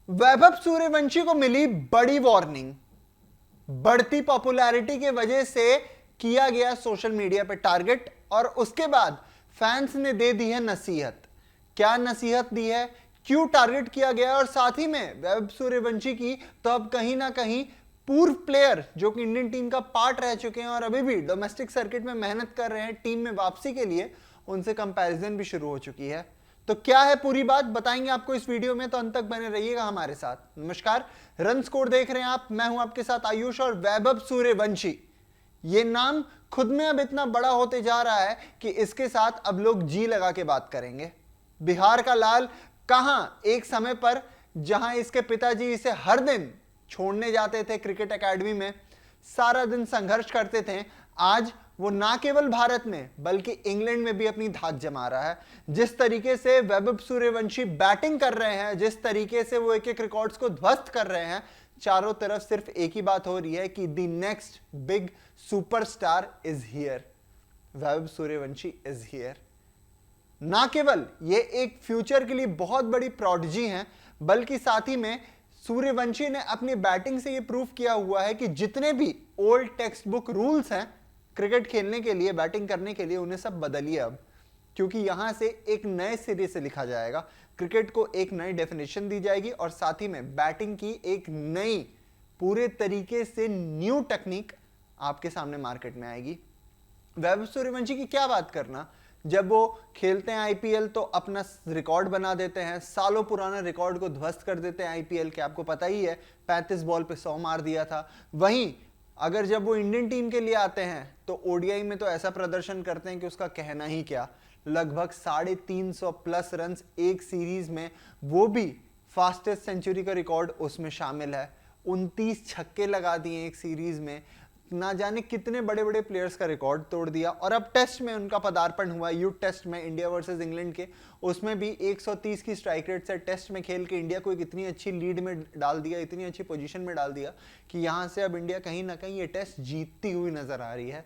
वैभव सूर्यवंशी को मिली बड़ी वार्निंग। बढ़ती पॉपुलैरिटी के वजह से किया गया सोशल मीडिया पे टारगेट और उसके बाद फैंस ने दे दी है नसीहत। क्या नसीहत दी है, क्यों टारगेट किया गया और साथ ही में वैभव सूर्यवंशी की तो अब कहीं ना कहीं पूर्व प्लेयर जो कि इंडियन टीम का पार्ट रह चुके हैं और अभी भी डोमेस्टिक सर्किट में मेहनत कर रहे हैं टीम में वापसी के लिए, उनसे कंपैरिजन भी शुरू हो चुकी है। तो क्या है पूरी बात बताएंगे आपको इस वीडियो में, तो अंत तक बने रहिएगा हमारे साथ। नमस्कार, रन स्कोर देख रहे हैं आप, मैं हूं आपके साथ आयुष और वैभव सूर्यवंशी ये नाम खुद में अब इतना बड़ा होते जा रहा है कि इसके साथ अब लोग जी लगा के बात करेंगे। बिहार का लाल कहां एक समय पर जहां इसके पिताजी इसे हर दिन छोड़ने जाते थे क्रिकेट एकेडमी में, सारा दिन संघर्ष करते थे, आज वो ना केवल भारत में बल्कि इंग्लैंड में भी अपनी धाक जमा रहा है। जिस तरीके से वैभव सूर्यवंशी बैटिंग कर रहे हैं, जिस तरीके से वो एक एक रिकॉर्ड्स को ध्वस्त कर रहे हैं, चारों तरफ सिर्फ एक ही बात हो रही है कि the next big superstar is here, Vaibhav Suryavanshi is here. ना केवल ये एक फ्यूचर के लिए बहुत बड़ी प्रोडिजी हैं, बल्कि साथ ही में सूर्यवंशी ने अपनी बैटिंग से ये प्रूव किया हुआ है कि जितने भी ओल्ड टेक्स्ट बुक रूल्स हैं क्रिकेट खेलने के लिए, बैटिंग करने के लिए, उन्हें सब बदलिए अब, क्योंकि यहां से एक नए सिरे से लिखा जाएगा। क्रिकेट को एक नई डेफिनेशन दी जाएगी और साथ ही में बैटिंग की एक नई पूरे तरीके से न्यू टेक्निक आपके सामने मार्केट में आएगी। वैभव सूर्यवंशी की क्या बात करना, जब वो खेलते हैं आईपीएल तो अपना रिकॉर्ड बना देते हैं, सालों पुराना रिकॉर्ड को ध्वस्त कर देते हैं आईपीएल के, आपको पता ही है 35 बॉल पे 100 मार दिया था। वहीं अगर जब वो इंडियन टीम के लिए आते हैं तो ओडीआई में तो ऐसा प्रदर्शन करते हैं कि उसका कहना ही क्या, लगभग 350 प्लस रन एक सीरीज में, वो भी फास्टेस्ट सेंचुरी का रिकॉर्ड उसमें शामिल है। 29 छक्के लगा दिए एक सीरीज में, ना जाने कितने बड़े बड़े प्लेयर्स का रिकॉर्ड तोड़ दिया। और अब टेस्ट में उनका पदार्पण हुआ, यूथ टेस्ट में इंडिया वर्सेस इंग्लैंड के, उसमें भी 130 की स्ट्राइक रेट से टेस्ट में खेल के इंडिया को एक इतनी अच्छी लीड में डाल दिया, इतनी अच्छी पोजीशन में डाल दिया कि यहां से अब इंडिया कहीं ना कहीं ये टेस्ट जीतती हुई नजर आ रही है।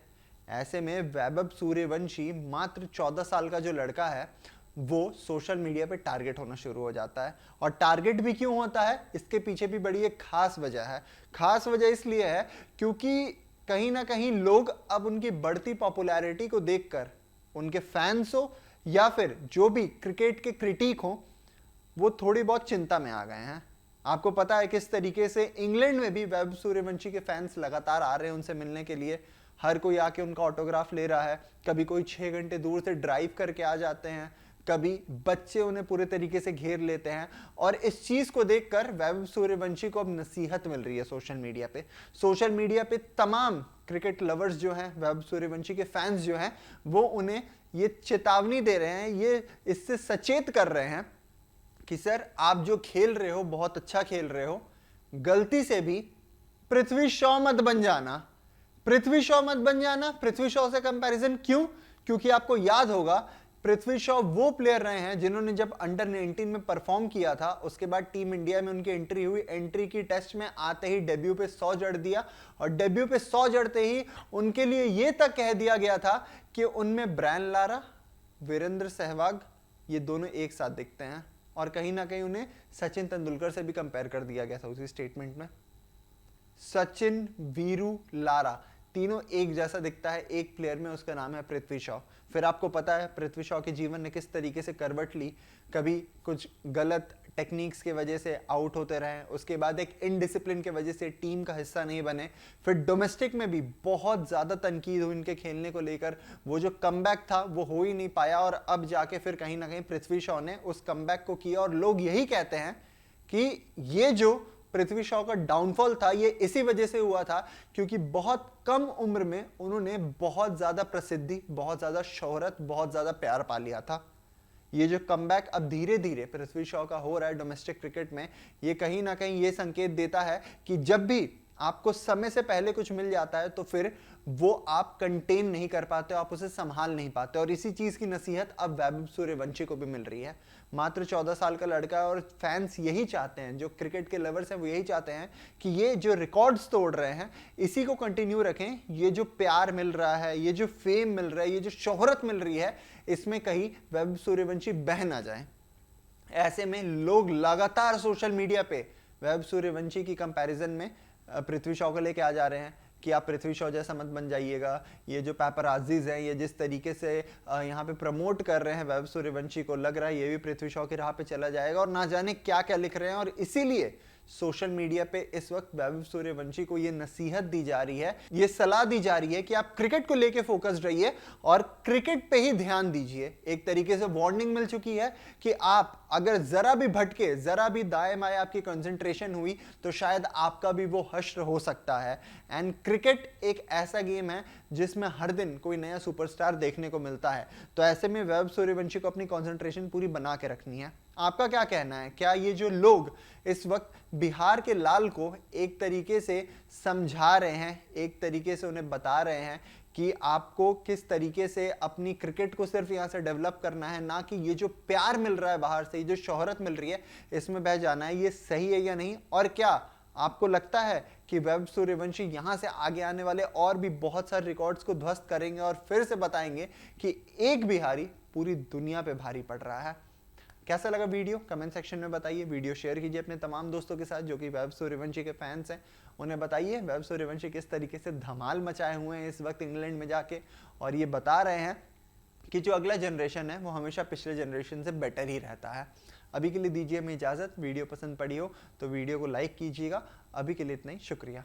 ऐसे में वैभव सूर्यवंशी मात्र 14 साल का जो लड़का है वो सोशल मीडिया पे टारगेट होना शुरू हो जाता है। और टारगेट भी क्यों होता है, इसके पीछे भी बड़ी एक खास वजह है। खास वजह इसलिए है क्योंकि कहीं ना कहीं लोग अब उनकी बढ़ती पॉपुलैरिटी को देखकर, उनके फैंस हो या फिर जो भी क्रिकेट के क्रिटिक हो, वो थोड़ी बहुत चिंता में आ गए हैं। आपको पता है किस तरीके से इंग्लैंड में भी वैभव सूर्यवंशी के फैंस लगातार आ रहे हैं उनसे मिलने के लिए, हर कोई आके उनका ऑटोग्राफ ले रहा है, कभी कोई 6 घंटे दूर से ड्राइव करके आ जाते हैं, कभी बच्चे उन्हें पूरे तरीके से घेर लेते हैं। और इस चीज को देखकर वैभव सूर्यवंशी को अब नसीहत मिल रही है सोशल मीडिया पे। सोशल मीडिया पे तमाम क्रिकेट लवर्स जो हैं, वैभव सूर्यवंशी के फैंस जो हैं, वो उन्हें ये चेतावनी दे रहे हैं, ये इससे सचेत कर रहे हैं कि सर आप जो खेल रहे हो बहुत अच्छा खेल रहे हो, गलती से भी पृथ्वी शॉ मत बन जाना। पृथ्वी शॉ मत बन जाना, पृथ्वी शॉ से कंपैरिजन क्यों, क्योंकि आपको याद होगा पृथ्वी शॉ वो प्लेयर रहे हैं जिन्होंने जब अंडर 19 में परफॉर्म किया था, उसके बाद टीम इंडिया में उनकी एंट्री हुई, एंट्री की टेस्ट में आते ही डेब्यू पे 100 जड़ दिया और डेब्यू पे 100 जड़ते ही उनके लिए यह तक कह दिया गया था कि उनमें ब्रायन लारा, वीरेंद्र सहवाग ये दोनों एक साथ दिखते हैं। और कहीं ना कहीं उन्हें सचिन तेंदुलकर से भी कंपेयर कर दिया गया था उसी स्टेटमेंट में। सचिन, वीरू, लारा तीनों एक जैसा दिखता है एक प्लेयर में, उसका नाम है पृथ्वी शॉ। फिर आपको पता है पृथ्वी शॉ के जीवन ने किस तरीके से करवट ली, कभी कुछ गलत टेक्निक्स के वजह से आउट होते रहे, उसके बाद एक इनडिसिप्लिन के वजह से टीम का हिस्सा नहीं बने, फिर डोमेस्टिक में भी बहुत ज़्यादा तनकीद हुई इनके खेलने को लेकर, वो जो कमबैक था वो हो ही नहीं पाया और अब जाके फिर कहीं ना कहीं पृथ्वी शॉ ने उस कमबैक को किया। और लोग यही कहते हैं कि ये जो पृथ्वी शॉ का डाउनफॉल था ये इसी वजह से हुआ था क्योंकि बहुत कम उम्र में उन्होंने बहुत ज्यादा प्रसिद्धि, बहुत ज्यादा शोहरत, बहुत ज्यादा प्यार पा लिया था। ये जो कमबैक अब धीरे धीरे पृथ्वी शॉ का हो रहा है डोमेस्टिक क्रिकेट में, ये कहीं ना कहीं ये संकेत देता है कि जब भी आपको समय से पहले कुछ मिल जाता है तो फिर वो आप कंटेन नहीं कर पाते, आप उसे संभाल नहीं पाते। और इसी चीज की नसीहत अब वैभव सूर्यवंशी को भी मिल रही है। मात्र 14 साल का लड़का है और फैंस यही चाहते हैं, जो क्रिकेट के लवर्स हैं वो यही चाहते हैं कि ये जो रिकॉर्ड्स तोड़ रहे हैं इसी को कंटिन्यू रखें। ये जो प्यार मिल रहा है, ये जो फेम मिल रहा है, ये जो शोहरत मिल रही है, इसमें कहीं वैभव सूर्यवंशी बह ना जाए। ऐसे में लोग लगातार सोशल मीडिया पे वैभव सूर्यवंशी की कंपैरिजन में पृथ्वी शॉ को लेके आ जा रहे हैं कि आप पृथ्वी शॉ जैसा मत बन जाइएगा। ये जो पैपराजीज हैं, ये जिस तरीके से यहाँ पे प्रमोट कर रहे हैं वैभव सूर्यवंशी को, लग रहा है ये भी पृथ्वी शॉ की राह पे चला जाएगा, और ना जाने क्या क्या लिख रहे हैं। और इसीलिए सोशल मीडिया पे इस वक्त वैभव सूर्यवंशी को ये नसीहत दी जा रही है, ये सलाह दी जा रही है कि आप क्रिकेट को लेके फोकस्ड रहिए और क्रिकेट पे ही ध्यान दीजिए। एक तरीके से वार्निंग मिल चुकी है कि आप अगर जरा भी भटके, जरा भी दाएं बाएं आपकी कंसंट्रेशन हुई तो शायद आपका भी वो हश्र हो सकता है। एंड क्रिकेट एक ऐसा गेम है जिसमें हर दिन कोई नया सुपरस्टार देखने को मिलता है, तो ऐसे में वैभव सूर्यवंशी को अपनी कंसंट्रेशन पूरी बना के रखनी है। आपका क्या कहना है? क्या ये जो लोग इस वक्त बिहार के लाल को एक तरीके से समझा रहे हैं, एक तरीके से उन्हें बता रहे हैं कि आपको किस तरीके से अपनी क्रिकेट को सिर्फ यहाँ से डेवलप करना है, ना कि ये जो प्यार मिल रहा है बाहर से, ये जो शोहरत मिल रही है, इसमें बह जाना है, ये सही है या नहीं? और क्या आपको लगता है कि वैभव सूर्यवंशी यहाँ से आगे आने वाले और भी बहुत सारे रिकॉर्ड्स को ध्वस्त करेंगे और फिर से बताएंगे कि एक बिहारी पूरी दुनिया पे भारी पड़ रहा है? कैसा लगा वीडियो कमेंट सेक्शन में बताइए। वीडियो शेयर कीजिए अपने तमाम दोस्तों के साथ जो कि वैभव सूर्यवंशी के फैंस हैं। उन्हें बताइए वैभव सूर्यवंशी किस तरीके से धमाल मचाए हुए हैं इस वक्त इंग्लैंड में जाके, और ये बता रहे हैं कि जो अगला जनरेशन है वो हमेशा पिछले जनरेशन से बेटर ही रहता है। अभी के लिए दीजिए हमें इजाज़त। वीडियो पसंद पड़ी हो तो वीडियो को लाइक कीजिएगा। अभी के लिए इतना ही, शुक्रिया।